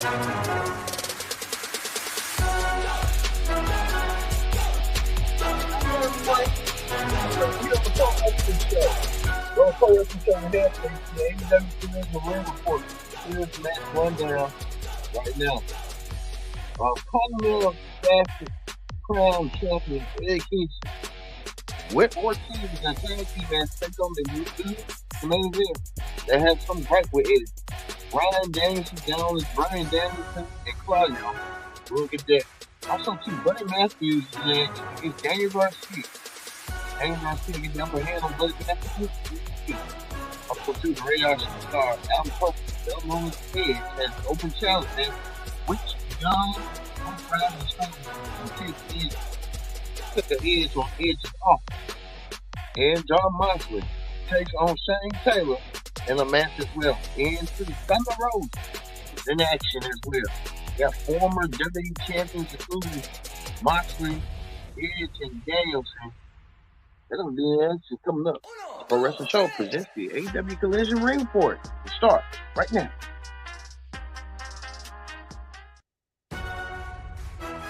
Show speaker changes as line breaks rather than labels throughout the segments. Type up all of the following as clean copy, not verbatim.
Here's match rundown right now. Continental Fastest Crown Champion Eddie Kingston with 4 teams in a tag team match take on the new main event that has some break with Eddie. Brian Danielson down with Brian Danielson and Claudio. Look at that. Also, two Buddy Matthews against Daniel Garcia. Daniel Garcia get the upper hand on Buddy Matthews. Also, two the radar superstar Adam Cole, the known as Edge, has an open challenge there, which John Brown is trying to take Edge, put the edge on Edge's off. And John Moxley takes on Shane Taylor in a match as well. And to the Thunder Rose is in action as well. We got former WWE champions including Moxley, Edge, and Danielson. They're going to be in action coming up. Pro Wrestling Show presents the AEW Collision Ring Report. It starts right now.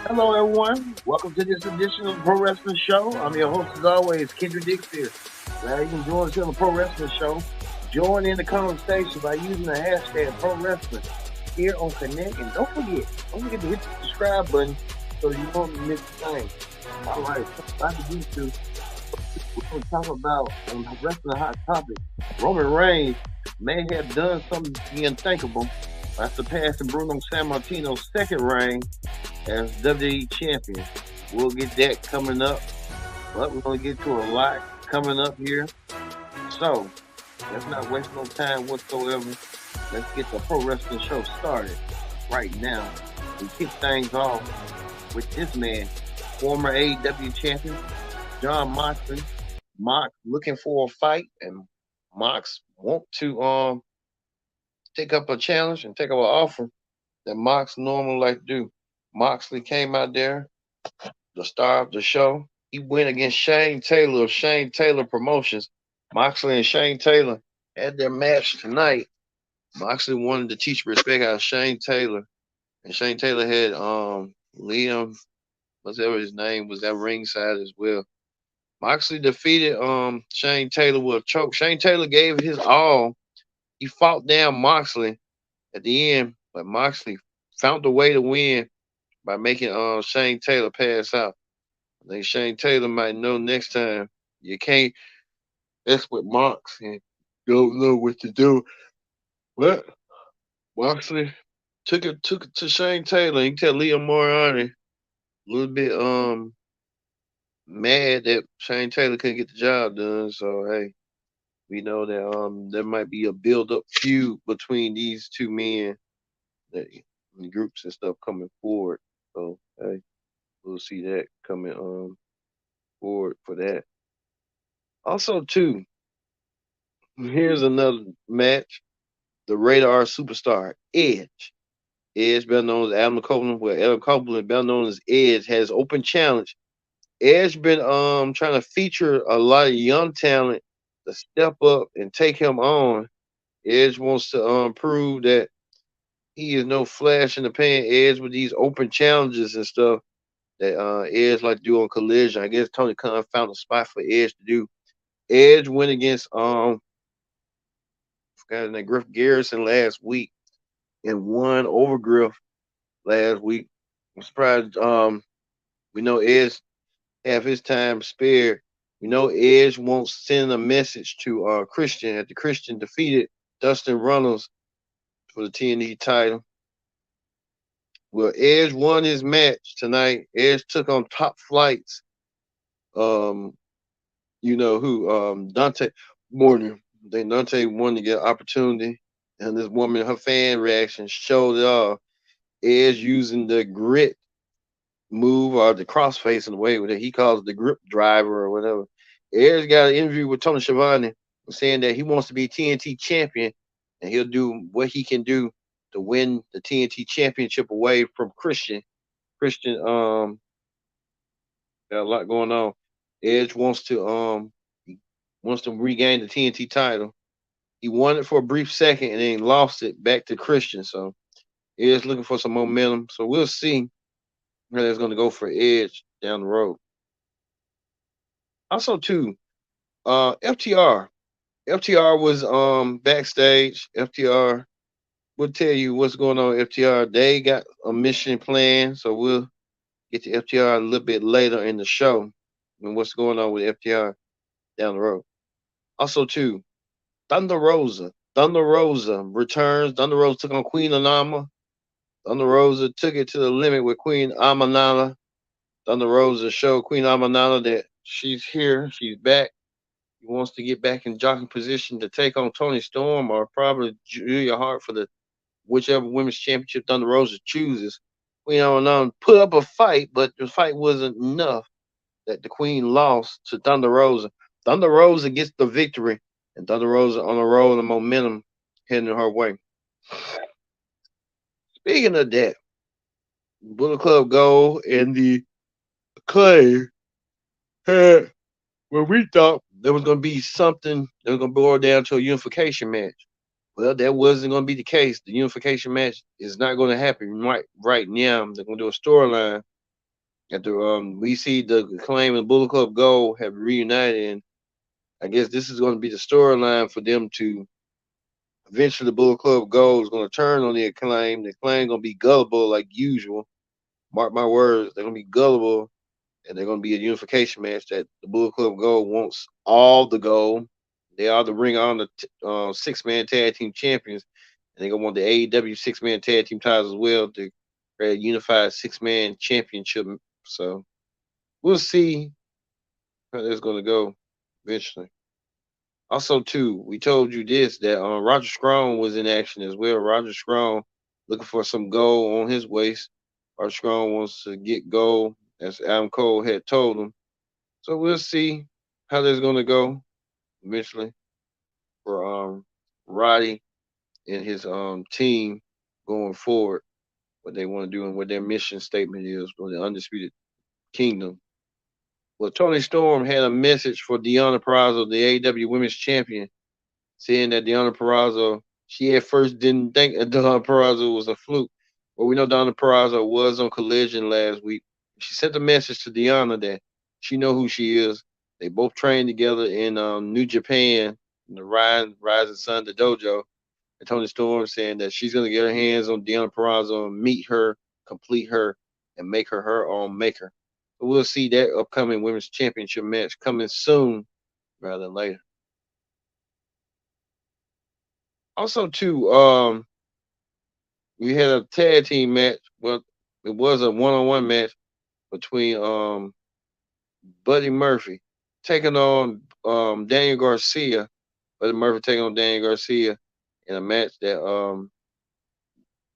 Hello, everyone. Welcome to this edition of the Pro Wrestling Show. I'm your host, as always, Kendra Dixon. Glad you can join us on the Pro Wrestling Show. Join in the conversation by using the hashtag Pro Wrestling here on Connect. And don't forget to hit the subscribe button so you won't miss a thing. All right, about to do to. We're going to talk about wrestling hot topic. Roman Reigns may have done something the unthinkable by surpassing Bruno Sammartino's second reign as WWE champion. We'll get that coming up, but we're going to get to a lot coming up here. So, let's not waste no time whatsoever. Let's get the Pro Wrestling Show started right now. We kick things off with this man, former AEW champion, John Moxley. Mox looking for a fight, and Mox want to take up a challenge and take up an offer that Mox normally like to do. Moxley came out there, the star of the show. He went against Shane Taylor of Shane Taylor Promotions. Moxley and Shane Taylor had their match tonight. Moxley wanted to teach respect out of Shane Taylor, and Shane Taylor had Liam, whatever his name was, at ringside as well. Moxley defeated Shane Taylor with a choke. Shane Taylor gave his all. He fought down Moxley at the end, but Moxley found a way to win by making Shane Taylor pass out. I think Shane Taylor might know next time you can't mess with Mox and don't know what to do. But Moxley took it to Shane Taylor. You can tell Liam Moriarty a little bit mad that Shane Taylor couldn't get the job done. So hey, we know that there might be a build up feud between these two men, that groups and stuff coming forward. So hey, we'll see that coming forward for that. Also too, here's another match. The Radar Superstar Edge. Edge, better known as Adam Copeland, Adam Copeland, better known as Edge, has open challenge. Edge been trying to feature a lot of young talent to step up and take him on. Edge wants to prove that he is no flash in the pan. Edge with these open challenges and stuff that Edge like to do on Collision. I guess Tony Khan found a spot for Edge to do. Edge went against forgot his name, Griff Garrison last week and won over Griff last week. I'm surprised. We know Edge have his time spared. We know Edge won't send a message to Christian after Christian defeated Dustin Runnels for the TNT title. Well, Edge won his match tonight. Edge took on Top Flights. You know who? Dante Morgan. Dante wanted to get an opportunity, and this woman, her fan reaction showed it all. Edge using the grit move or the crossface in the way that he calls the grip driver or whatever. Edge got an interview with Tony Schiavone saying that he wants to be TNT champion and he'll do what he can do to win the TNT championship away from Christian. Christian got a lot going on. Edge wants to regain the TNT title. He won it for a brief second and then lost it back to Christian. So
Edge looking for some momentum. So we'll see where that's going to go for Edge down the road. Also, too, FTR. FTR was backstage. FTR will tell you what's going on. FTR they got a mission plan, so we'll get to FTR a little bit later in the show and what's going on with FTR down the road. Also, too, Thunder Rosa. Thunder Rosa returns. Thunder Rosa took on Queen Anama. Thunder Rosa took it to the limit with Queen Amanala. Thunder Rosa showed Queen Amanala that she's here, she's back. He wants to get back in jockey position to take on Tony Storm or probably Julia Hart for the whichever women's championship Thunder Rosa chooses. Queen Amanala put up a fight, but the fight wasn't enough that the Queen lost to Thunder Rosa. Thunder Rosa gets the victory, and Thunder Rosa on a roll of momentum heading her way. Speaking of that, Bullet Club Gold and the Clay had where we thought there was going to be something that was going to boil down to a unification match. Well, that wasn't going to be the case. The unification match is not going to happen right now. They're going to do a storyline. After we see the Claim and Bullet Club Gold have reunited, and I guess this is going to be the storyline for them to eventually the Bullet Club Gold is going to turn on the Acclaim. The Acclaim going to be gullible like usual. Mark my words, they're going to be gullible, and they're going to be a unification match that the Bullet Club Gold wants all the gold. They are the Ring on the 6-man tag team champions, and they're going to want the AEW 6-man tag team titles as well to create a unified 6-man championship. So we'll see how that's going to go eventually. Also, too, we told you this that Roger Strong was in action as well. Roger Strong looking for some gold on his waist. Roger Strong wants to get gold, as Adam Cole had told him. So we'll see how that's going to go eventually for Roddy and his team going forward. What they want to do and what their mission statement is for the Undisputed Kingdom. Well, Tony Storm had a message for Deonna Purrazzo, the AEW Women's Champion, saying that Deonna Purrazzo, she at first didn't think that Deonna Purrazzo was a fluke. But we know Deonna Purrazzo was on Collision last week. She sent a message to Deonna that she know who she is. They both trained together in New Japan, in the Rising Sun, the dojo. And Tony Storm saying that she's going to get her hands on Deonna Purrazzo and meet her, complete her, and make her own maker. So we'll see that upcoming Women's Championship match coming soon rather than later. Also, too, we had a tag team match. Well, it was a one-on-one match between Buddy Murphy taking on Daniel Garcia. Buddy Murphy taking on Daniel Garcia in a match that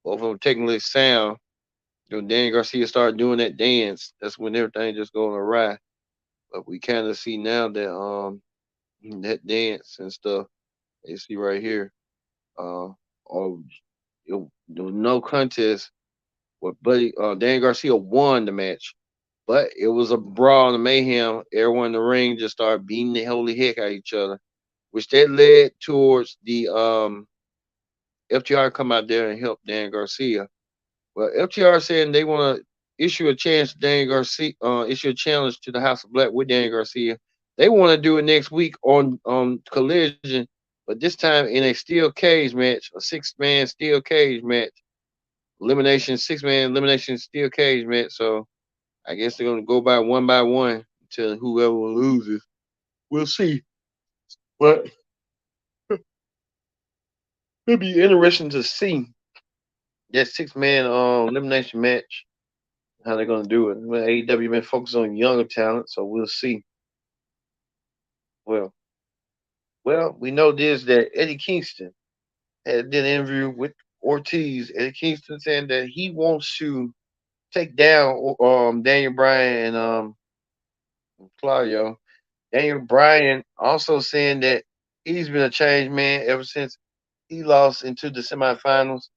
both of them technically sound. When Daniel Garcia started doing that dance, that's when everything just going awry. But we kind of see now that that dance and stuff you see right here, or there was no contest. What Buddy Daniel Garcia won the match, but it was a brawl and mayhem. Everyone in the ring just started beating the holy heck out of each other, which that led towards the FTR come out there and help Dan Garcia. Well, FTR saying they want to issue a chance to Dan Garcia, issue a challenge to the House of Black with Dan Garcia. They want to do it next week on Collision, but this time in a steel cage match, a 6-man steel cage match, elimination 6-man elimination steel cage match. So I guess they're gonna go by one until whoever loses. We'll see. But it'll be interesting to see that 6-man elimination match. How they're gonna do it? Well, AEW been focused on younger talent, so we'll see. Well, well, we know this that Eddie Kingston had did an interview with Ortiz. Eddie Kingston saying that he wants to take down Daniel Bryan and Claudio. Daniel Bryan also saying that he's been a changed man ever since he lost into the semifinals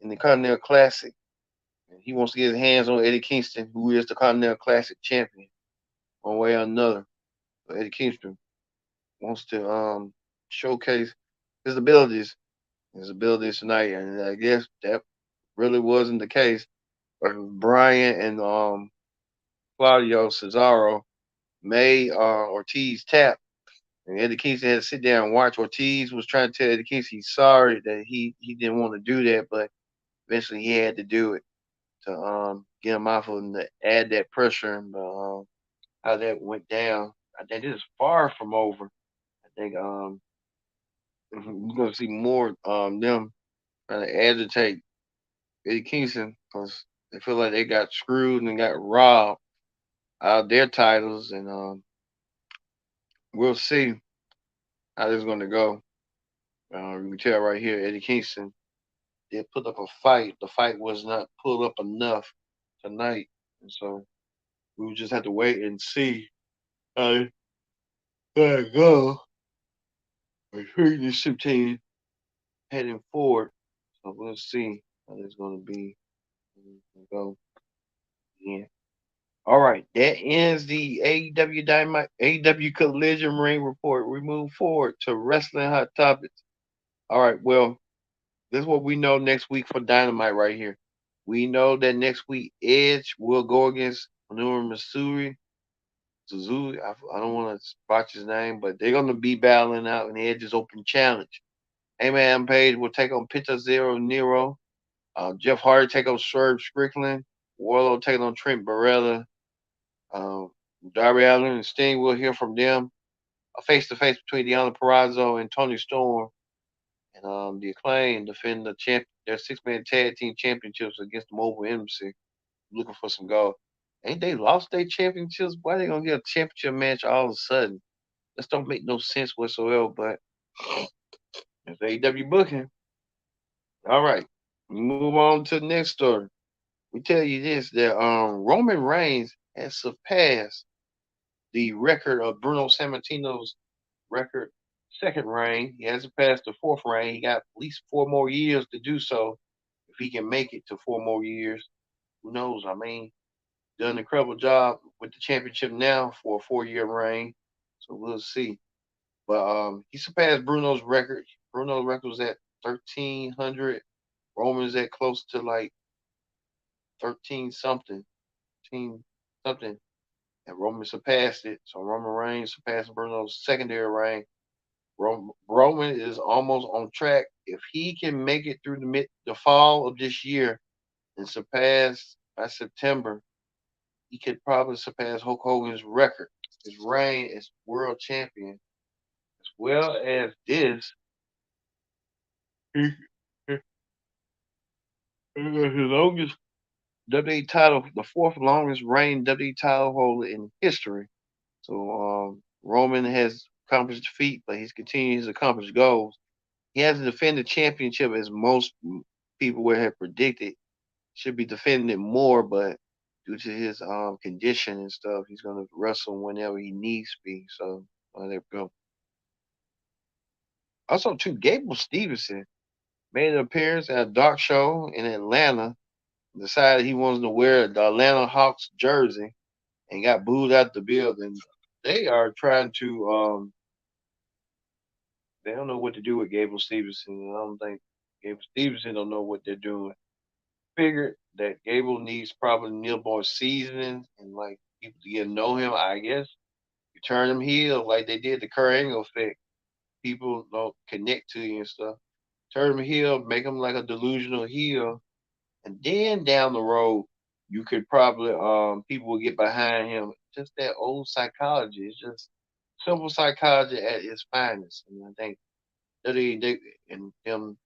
in the Continental Classic. And he wants to get his hands on Eddie Kingston, who is the Continental Classic champion, one way or another. So Eddie Kingston wants to showcase his abilities tonight, and I guess that really wasn't the case. Brian and Claudio Cesaro made Ortiz tap, and Eddie Kingston had to sit down and watch. Ortiz was trying to tell Eddie Kingston he's sorry that he didn't want to do that, but eventually he had to do it to get him off of him to add that pressure. And how that went down, I think this is far from over. I think we're gonna see more them trying to agitate Eddie Kingston because they feel like they got screwed and got robbed out of their titles, and we'll see how this is going to go. You can tell right here, Eddie Kingston did put up a fight. The fight was not pulled up enough tonight, and so we will just have to wait and see how that go between these two teams heading forward. So we'll see how it's going to be. Go. Yeah. All right, that ends the AEW Dynamite AEW Collision Ring report. We move forward to Wrestling Hot Topics. All right, well, this is what we know next week for Dynamite right here. We know that next week Edge will go against Minoru Missouri. Suzuki, I don't want to botch his name, but they're going to be battling out in Edge's open challenge. Heyman Page will take on Penta Zero Nero. Jeff Hardy take on Swerve Strickland. Warlow take on Trent Barrella. Um, Darby Allin and Sting will hear from them. A face-to-face between Deonna Purrazzo and Tony Storm. And the Acclaim defend their six-man tag team championships against the Mobile Embassy, looking for some gold. Ain't they lost their championships? Why they gonna get a championship match all of a sudden? This don't make no sense whatsoever. But it's AEW booking. All right, we move on to the next story. We tell you this that Roman Reigns has surpassed the record of Bruno Sammartino's record second reign. He hasn't passed the fourth reign. He got at least 4 more years to do so. If he can make it to 4 more years, who knows? I mean, done an incredible job with the championship now for a 4 year reign. So we'll see. But he surpassed Bruno's record. Bruno's record was at 1,300. Roman's at close to like 13 something, 13 something. And Roman surpassed it. So Roman Reigns surpassed Bruno's secondary reign. Roman is almost on track. If he can make it through the fall of this year and surpass by September, he could probably surpass Hulk Hogan's record, his reign as world champion, as well as this. His longest WWE title, the fourth longest reign WWE title holder in history. So Roman has accomplished the feat, but he's continuing his accomplished goals. He hasn't defended the championship as most people would have predicted. Should be defending it more, but due to his condition and stuff, he's gonna wrestle whenever he needs to be. So there we go. Also, too, Gable Stevenson made an appearance at a dark show in Atlanta. Decided he wanted to wear the Atlanta Hawks jersey and got booed out the building. They are trying to they don't know what to do with Gable Stevenson. I don't think Gable Stevenson don't know what they're doing. Figured that Gable needs probably Neil seasoning and like people to get to know him. I guess you turn him heel like they did the Kurt Angle effect. People don't connect to you and stuff. Turn him heel, make him like a delusional heel, and then down the road you could probably people will get behind him. Just that old psychology. It's just simple psychology at its finest. And I think they and them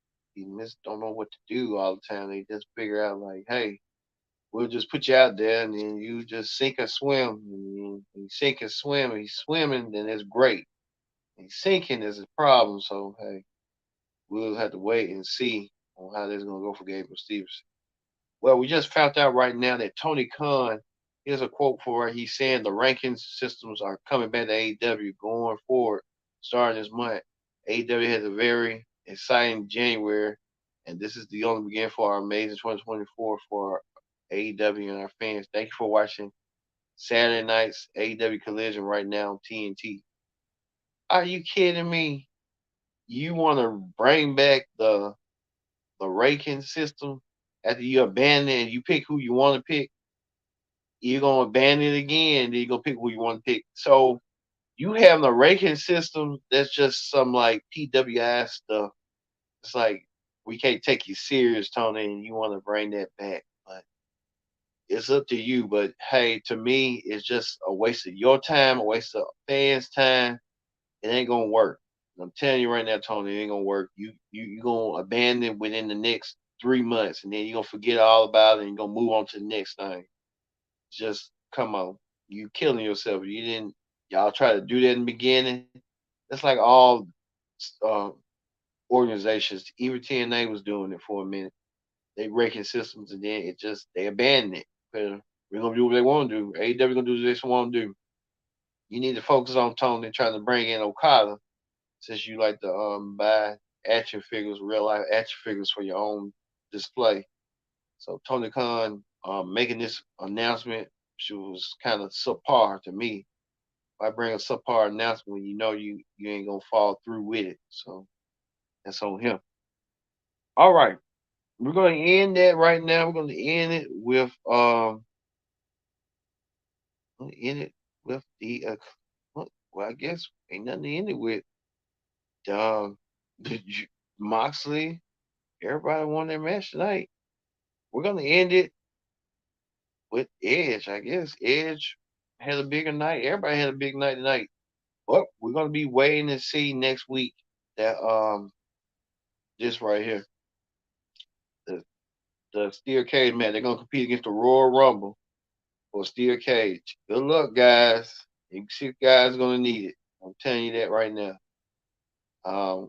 don't know what to do all the time. They just figure out like, hey, we'll just put you out there and then you just sink or swim. And you sink and swim. If he's swimming, then it's great. And sinking is a problem. So hey, we'll have to wait and see on how this is gonna go for Gabriel Stevenson. Well, we just found out right now that Tony Khan, here's a quote for it. He's saying the ranking systems are coming back to AEW going forward, starting this month. AEW has a very exciting January, and this is the only beginning for our amazing 2024 for AEW and our fans. Thank you for watching Saturday night's AEW Collision right now on TNT. Are you kidding me? You want to bring back the ranking system After you abandon it and you pick who you want to pick, you're gonna abandon it again. Then you're gonna pick who you want to pick. So you having a ranking system that's just some like PWI stuff. It's like we can't take you serious, Tony, and you want to bring that back. But it's up to you. But hey, to me, it's just a waste of your time, a waste of fans' time. It ain't gonna work. I'm telling you right now, Tony, it ain't gonna work. You gonna abandon within the next 3 months, and then you're gonna forget all about it, and you're gonna move on to the next thing. Just come on, you killing yourself. You didn't. Y'all try to do that in the beginning. That's like all uh, organizations. Even TNA was doing it for a minute. They breaking systems, and then it just they abandon it. We're gonna do what they want to do. AEW gonna do what they want to do. You need to focus on Tony trying to bring in Okada, since you like to buy action figures, real life action figures for your own display. So Tony Khan making this announcement, she was kind of subpar to me. Why bring a subpar announcement when you know you ain't gonna fall through with it? So that's on him. All right, we're gonna end that right now. We're gonna end it with end it with the well, I guess ain't nothing to end it with. Um, Moxley, everybody won their match tonight. We're gonna end it with Edge. I guess Edge had a bigger night. Everybody had a big night tonight. But we're gonna be waiting to see next week that this right here, the steel cage match. They're gonna compete against the Royal Rumble for steel cage. Good luck, guys. You see, guys gonna need it. I'm telling you that right now.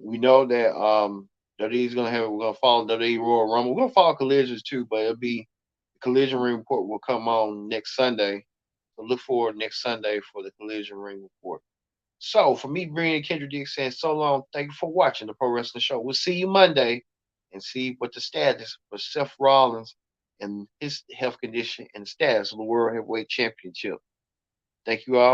We know that WWE is gonna have. We're gonna follow WWE Royal Rumble. We're gonna follow collisions too, but it'll be the collision ring report will come on next Sunday. So look forward next Sunday for the collision ring report. So for me, Brian and Kendra Dick saying so long. Thank you for watching the Pro Wrestling Show. We'll see you Monday and see what the status for Seth Rollins and his health condition and the status of the World Heavyweight Championship. Thank you all.